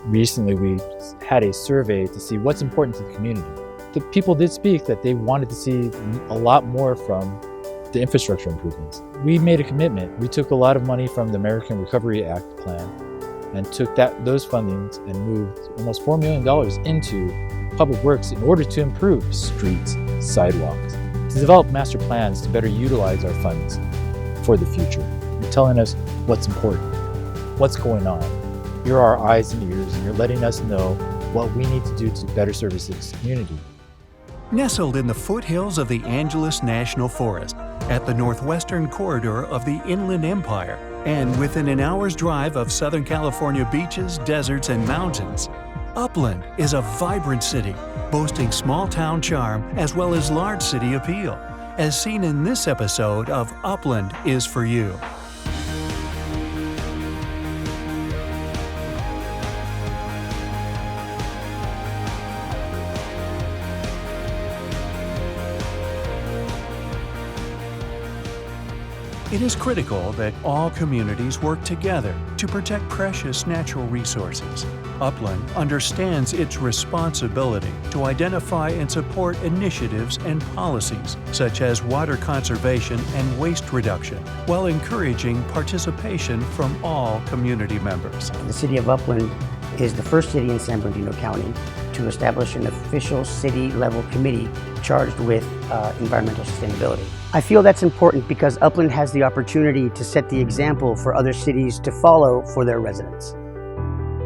Recently, we had a survey to see what's important to the community. The people did speak that they wanted to see a lot more from the infrastructure improvements. We made a commitment. We took a lot of money from the American Recovery Act plan and took those fundings and moved almost $4 million into public works in order to improve streets, sidewalks, to develop master plans to better utilize our funds for the future. You're telling us what's important, what's going on. You're our eyes and ears, and you're letting us know what we need to do to better service this community. Nestled in the foothills of the Angeles National Forest, at the northwestern corridor of the Inland Empire, and within an hour's drive of Southern California beaches, deserts, and mountains, Upland is a vibrant city, boasting small-town charm as well as large city appeal, as seen in this episode of Upland Is For You. It is critical that all communities work together to protect precious natural resources. Upland understands its responsibility to identify and support initiatives and policies such as water conservation and waste reduction, while encouraging participation from all community members. The City of Upland is the first city in San Bernardino County to establish an official city-level committee charged with environmental sustainability. I feel that's important because Upland has the opportunity to set the example for other cities to follow for their residents.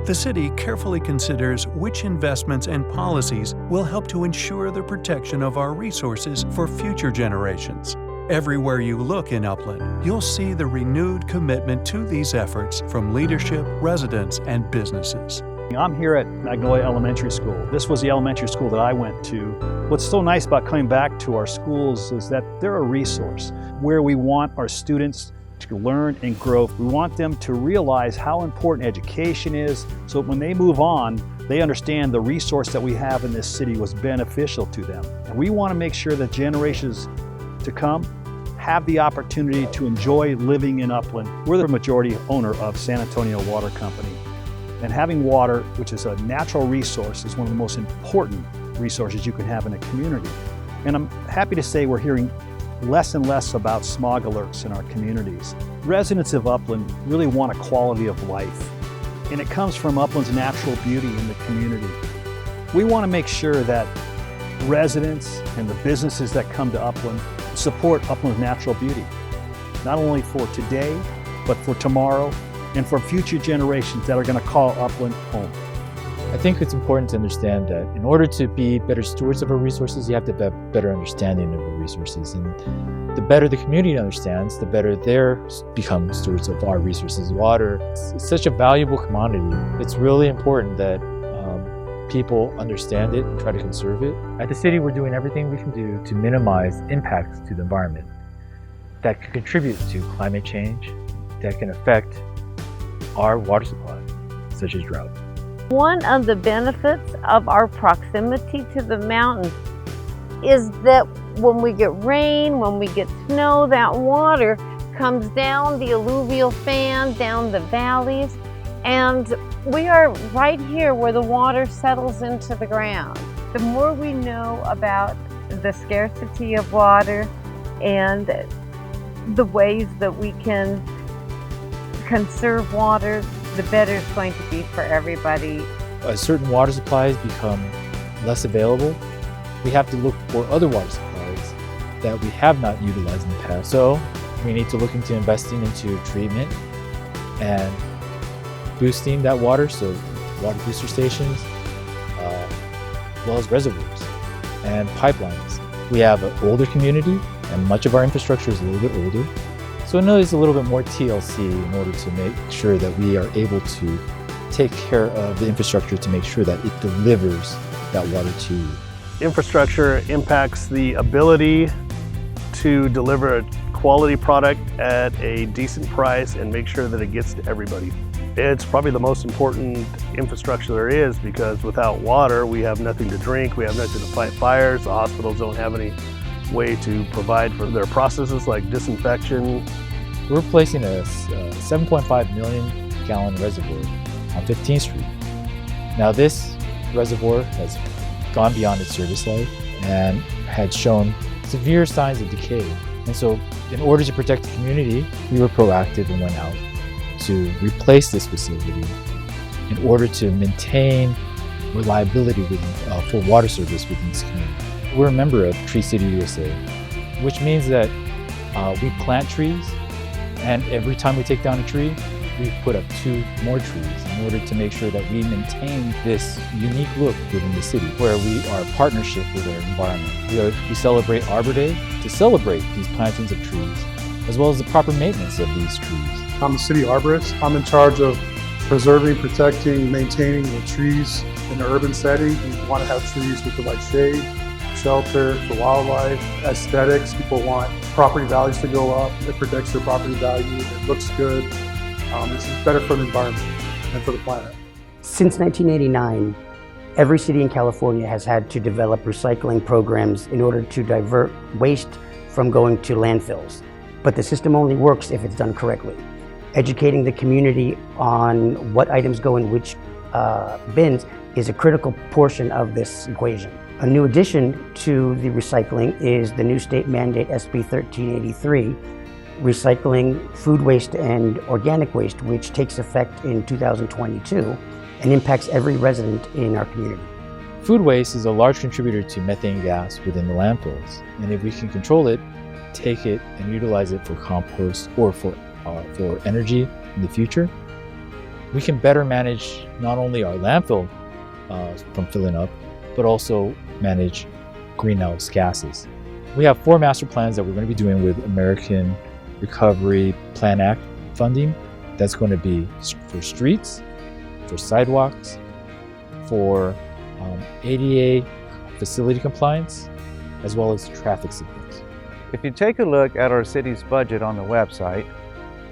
The city carefully considers which investments and policies will help to ensure the protection of our resources for future generations. Everywhere you look in Upland, you'll see the renewed commitment to these efforts from leadership, residents, and businesses. I'm here at Magnolia Elementary School. This was the elementary school that I went to. What's so nice about coming back to our schools is that they're a resource where we want our students to learn and grow. We want them to realize how important education is, so when they move on, they understand the resource that we have in this city was beneficial to them. And we want to make sure that generations to come have the opportunity to enjoy living in Upland. We're the majority owner of San Antonio Water Company. And having water, which is a natural resource, is one of the most important resources you can have in a community. And I'm happy to say we're hearing less and less about smog alerts in our communities. Residents of Upland really want a quality of life, and it comes from Upland's natural beauty in the community. We want to make sure that residents and the businesses that come to Upland support Upland's natural beauty, not only for today, but for tomorrow, and for future generations that are going to call Upland home. I think it's important to understand that in order to be better stewards of our resources, you have to have a better understanding of our resources. And the better the community understands, the better they become stewards of our resources. Water is such a valuable commodity. It's really important that people understand it and try to conserve it. At the city, we're doing everything we can do to minimize impacts to the environment that can contribute to climate change, that can affect our water supply, such as drought. One of the benefits of our proximity to the mountains is that when we get rain, when we get snow, that water comes down the alluvial fan, down the valleys, and we are right here where the water settles into the ground. The more we know about the scarcity of water and the ways that we can conserve water, the better it's going to be for everybody. As certain water supplies become less available, we have to look for other water supplies that we have not utilized in the past. So we need to look into investing into treatment and boosting that water, so water booster stations, as well as reservoirs and pipelines. We have an older community and much of our infrastructure is a little bit older. So it needs a little bit more TLC in order to make sure that we are able to take care of the infrastructure to make sure that it delivers that water to you. Infrastructure impacts the ability to deliver a quality product at a decent price and make sure that it gets to everybody. It's probably the most important infrastructure there is, because without water, we have nothing to drink, we have nothing to fight fires, the hospitals don't have any way to provide for their processes like disinfection. We're replacing a 7.5 million gallon reservoir on 15th Street. Now this reservoir has gone beyond its service life and had shown severe signs of decay. And so in order to protect the community, we were proactive and went out to replace this facility in order to maintain reliability for water service within this community. We're a member of Tree City USA, which means that we plant trees, and every time we take down a tree, we put up 2 more trees in order to make sure that we maintain this unique look within the city, where we are a partnership with our environment. We celebrate Arbor Day to celebrate these plantings of trees, as well as the proper maintenance of these trees. I'm the city arborist. I'm in charge of preserving, protecting, maintaining the trees in an urban setting. We want to have trees with the right shade, shelter for wildlife, aesthetics. People want property values to go up. It protects their property value. It looks good. It's better for the environment and for the planet. Since 1989, every city in California has had to develop recycling programs in order to divert waste from going to landfills. But the system only works if it's done correctly. Educating the community on what items go in which bins is a critical portion of this equation. A new addition to the recycling is the new state mandate SB 1383, recycling food waste and organic waste, which takes effect in 2022 and impacts every resident in our community. Food waste is a large contributor to methane gas within the landfills, and if we can control it, take it and utilize it for compost or for energy in the future, we can better manage not only our landfill from filling up, but also manage greenhouse gases. We have 4 master plans that we're going to be doing with American Recovery Plan Act funding. That's going to be for streets, for sidewalks, for ADA facility compliance, as well as traffic signals. If you take a look at our city's budget on the website,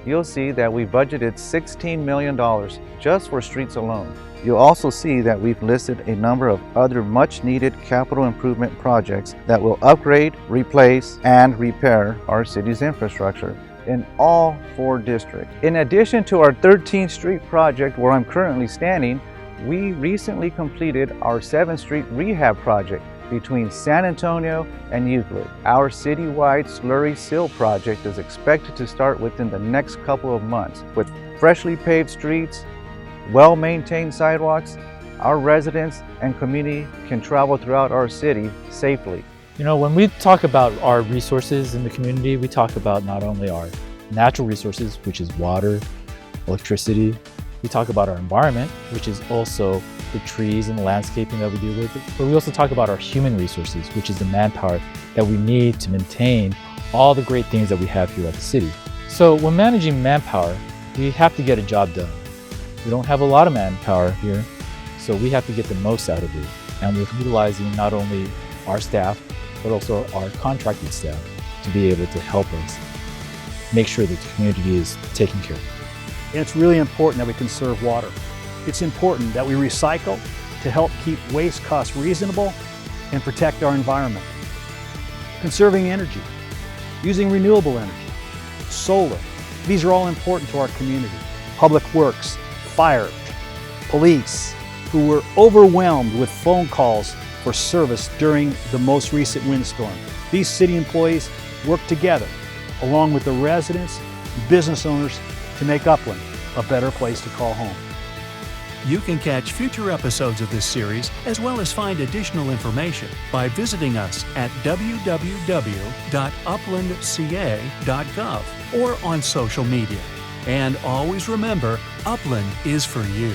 you'll see that we budgeted $16 million just for streets alone. You'll also see that we've listed a number of other much-needed capital improvement projects that will upgrade, replace, and repair our city's infrastructure in all 4 districts. In addition to our 13th Street project where I'm currently standing, we recently completed our 7th Street rehab project between San Antonio and Euclid. Our citywide slurry seal project is expected to start within the next couple of months. With freshly paved streets, well-maintained sidewalks, our residents and community can travel throughout our city safely. You know, when we talk about our resources in the community, we talk about not only our natural resources, which is water, electricity. We talk about our environment, which is also the trees and the landscaping that we deal with. But we also talk about our human resources, which is the manpower that we need to maintain all the great things that we have here at the city. So when managing manpower, we have to get a job done. We don't have a lot of manpower here, so we have to get the most out of it. And we're utilizing not only our staff, but also our contracted staff to be able to help us make sure that the community is taken care of. And it's really important that we conserve water. It's important that we recycle to help keep waste costs reasonable and protect our environment. Conserving energy, using renewable energy, solar, these are all important to our community. Public Works, fire, police, who were overwhelmed with phone calls for service during the most recent windstorm. These city employees work together, along with the residents, business owners, to make Upland a better place to call home. You can catch future episodes of this series, as well as find additional information by visiting us at www.uplandca.gov or on social media. And always remember, Upland is for you.